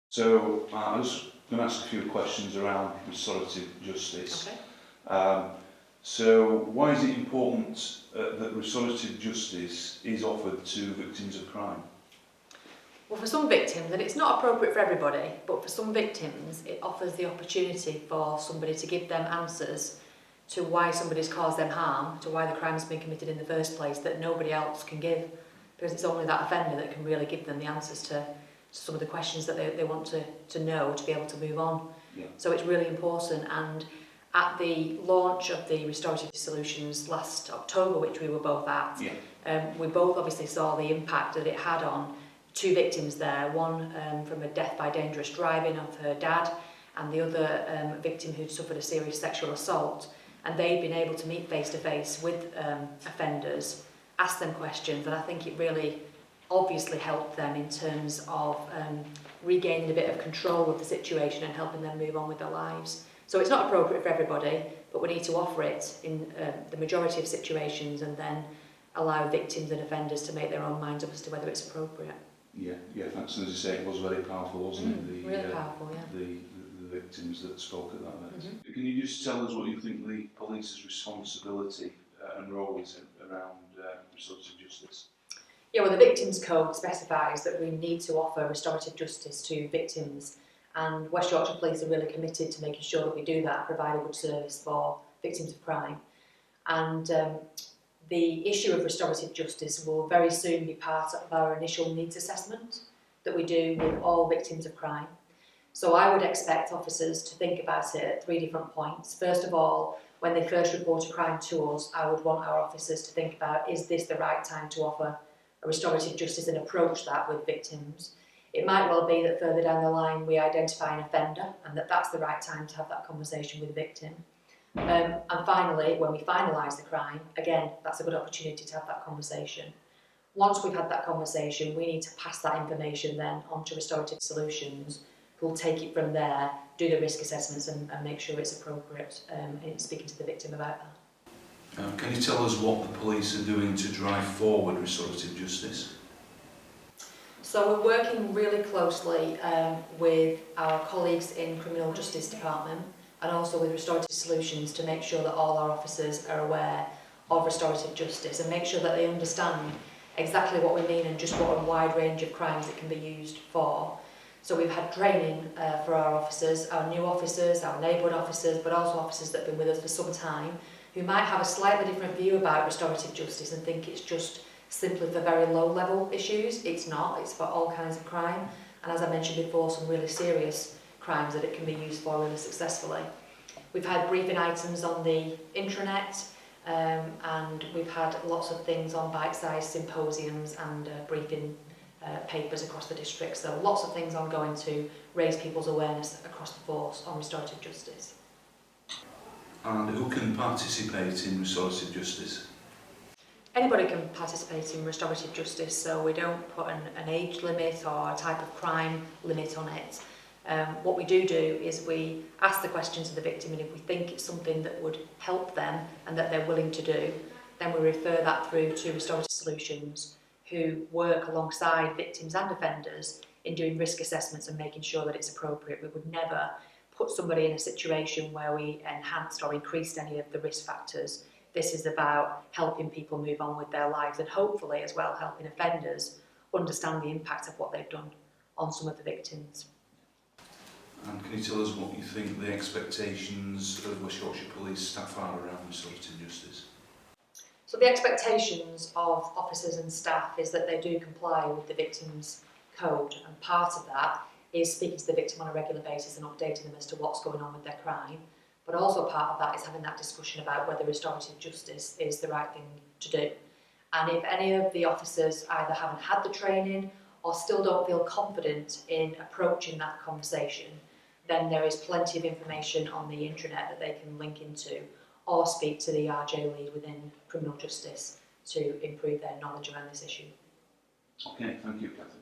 So I was going to ask a few questions around restorative justice. Okay. So why is it important that restorative justice is offered to victims of crime? Well, for some victims, and it's not appropriate for everybody, but for some victims it offers the opportunity for somebody to give them answers to why somebody's caused them harm, to why the crime's been committed in the first place, that nobody else can give, because it's only that offender that can really give them the answers to some of the questions that they want to know to be able to move on. Yeah. So it's really important, and at the launch of the Restorative Solutions last October, which we were both at, we both obviously saw the impact that it had on two victims there, one from a death by dangerous driving of her dad, and the other victim who'd suffered a serious sexual assault. And they'd been able to meet face to face with offenders, ask them questions, and I think it really obviously helped them in terms of regaining a bit of control of the situation and helping them move on with their lives. So it's not appropriate for everybody, but we need to offer it in the majority of situations and then allow victims and offenders to make their own minds up as to whether it's appropriate. Yeah, thanks. As you say, it was very powerful, wasn't it? Really powerful, yeah. The victims that spoke at that event. Can you just tell us what you think the police's responsibility and role is around restorative justice? Yeah, well, the Victims Code specifies that we need to offer restorative justice to victims, and West Yorkshire Police are really committed to making sure that we do that, provide a good service for victims of crime. And the issue of restorative justice will very soon be part of our initial needs assessment that we do with all victims of crime. So I would expect officers to think about it at 3 different points. First of all, when they first report a crime to us, I would want our officers to think about, is this the right time to offer a restorative justice and approach that with victims? It might well be that further down the line we identify an offender and that's the right time to have that conversation with the victim. And finally, when we finalise the crime, again, that's a good opportunity to have that conversation. Once we've had that conversation, we need to pass that information then on to Restorative Solutions, who'll take it from there, do the risk assessments and make sure it's appropriate in speaking to the victim about that. Can you tell us what the police are doing to drive forward restorative justice? So we're working really closely with our colleagues in Criminal Justice Department and also with Restorative Solutions to make sure that all our officers are aware of restorative justice and make sure that they understand exactly what we mean and just what a wide range of crimes it can be used for. So we've had training for our officers, our new officers, our neighbourhood officers, but also officers that have been with us for some time who might have a slightly different view about restorative justice and think it's just simply for very low level issues. It's not, it's for all kinds of crime, and as I mentioned before, some really serious crimes that it can be used for really successfully. We've had briefing items on the intranet and we've had lots of things on bite-sized symposiums and briefing papers across the district, so lots of things ongoing to raise people's awareness across the force on restorative justice. And who can participate in restorative justice? Anybody can participate in restorative justice, so we don't put an age limit or a type of crime limit on it. What we do is we ask the questions of the victim, and if we think it's something that would help them and that they're willing to do, then we refer that through to Restorative Solutions, who work alongside victims and offenders in doing risk assessments and making sure that it's appropriate. We would never put somebody in a situation where we enhanced or increased any of the risk factors. This is about helping people move on with their lives and hopefully as well helping offenders understand the impact of what they've done on some of the victims. And can you tell us what you think the expectations of West Yorkshire Police staff are around restorative justice? So the expectations of officers and staff is that they do comply with the Victims Code, and part of that is speaking to the victim on a regular basis and updating them as to what's going on with their crime. But also part of that is having that discussion about whether restorative justice is the right thing to do. And if any of the officers either haven't had the training or still don't feel confident in approaching that conversation, then there is plenty of information on the intranet that they can link into or speak to the RJ lead within criminal justice to improve their knowledge around this issue. Okay, thank you, Catherine.